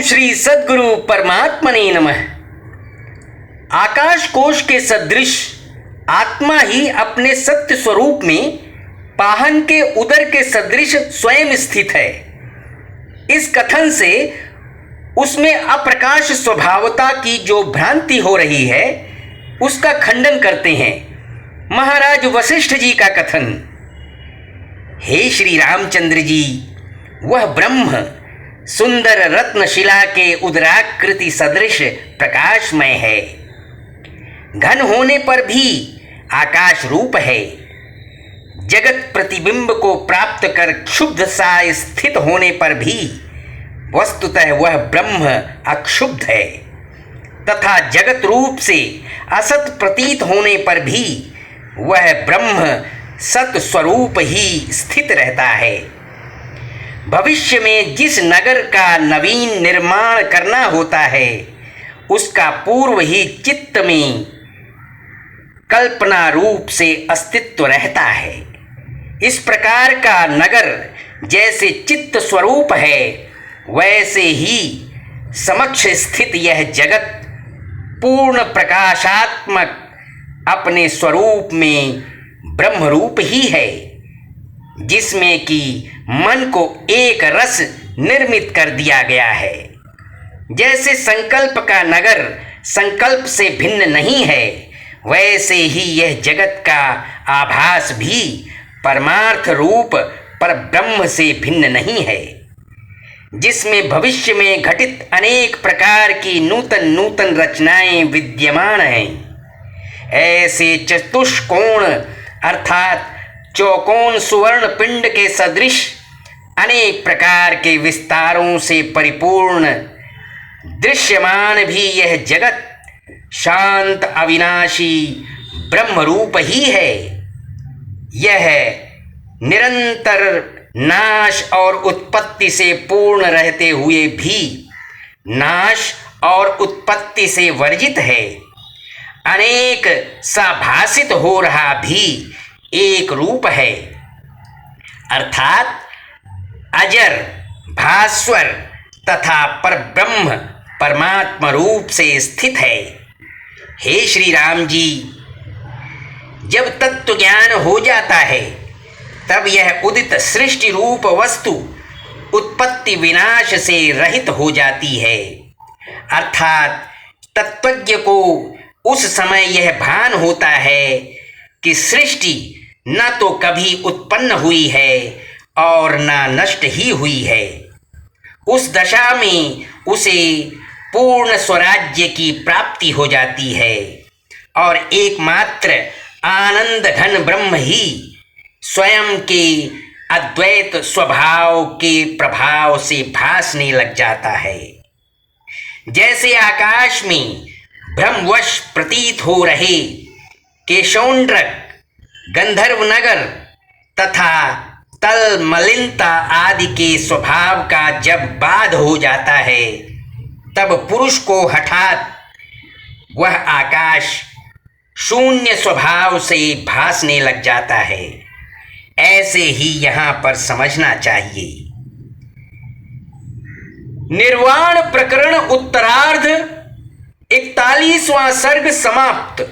श्री सद्गुरु परमात्मने नमः। आकाश कोश के सदृश आत्मा ही अपने सत्य स्वरूप में पाहन के उदर के सदृश स्वयं स्थित है। इस कथन से उसमें अप्रकाश स्वभावता की जो भ्रांति हो रही है उसका खंडन करते हैं महाराज वशिष्ठ जी का कथन। हे श्री रामचंद्र जी, वह ब्रह्म सुंदर रत्नशिला के उदराकृति सदृश प्रकाशमय है, घन होने पर भी आकाश रूप है। जगत प्रतिबिंब को प्राप्त कर क्षुब्ध सा स्थित होने पर भी वस्तुतः वह ब्रह्म अक्षुब्ध है, तथा जगत रूप से असत प्रतीत होने पर भी वह ब्रह्म सत स्वरूप ही स्थित रहता है। भविष्य में जिस नगर का नवीन निर्माण करना होता है उसका पूर्व ही चित्त में कल्पना रूप से अस्तित्व रहता है। इस प्रकार का नगर जैसे चित्त स्वरूप है वैसे ही समक्ष स्थित यह जगत पूर्ण प्रकाशात्मक अपने स्वरूप में ब्रह्म रूप ही है, जिसमें कि मन को एक रस निर्मित कर दिया गया है। जैसे संकल्प का नगर संकल्प से भिन्न नहीं है वैसे ही यह जगत का आभास भी परमार्थ रूप पर ब्रह्म से भिन्न नहीं है, जिसमें भविष्य में घटित अनेक प्रकार की नूतन नूतन रचनाएं विद्यमान हैं। ऐसे चतुष्कोण अर्थात चौकोन सुवर्ण पिंड के सदृश अनेक प्रकार के विस्तारों से परिपूर्ण दृश्यमान भी यह जगत शांत अविनाशी ब्रह्म रूप ही है। यह निरंतर नाश और उत्पत्ति से पूर्ण रहते हुए भी नाश और उत्पत्ति से वर्जित है। अनेक सा भासित हो रहा भी एक रूप है, अर्थात अजर भास्वर तथा परब्रह्म परमात्मा रूप से स्थित है। हे श्री राम जी, जब तत्व ज्ञान हो जाता है तब यह उदित सृष्टि रूप वस्तु उत्पत्ति विनाश से रहित हो जाती है, अर्थात तत्वज्ञ को उस समय यह भान होता है कि सृष्टि न तो कभी उत्पन्न हुई है और न नष्ट ही हुई है। उस दशा में उसे पूर्ण स्वराज्य की प्राप्ति हो जाती है और एकमात्र आनंद घन ब्रह्म ही स्वयं के अद्वैत स्वभाव के प्रभाव से भासने लग जाता है। जैसे आकाश में ब्रह्मवश प्रतीत हो रहे केशौंड्रक गंधर्व नगर तथा तल मलिनता आदि के स्वभाव का जब बाध हो जाता है तब पुरुष को हठात वह आकाश शून्य स्वभाव से भासने लग जाता है। ऐसे ही यहाँ पर समझना चाहिए। निर्वाण प्रकरण उत्तरार्ध 41वां सर्ग समाप्त।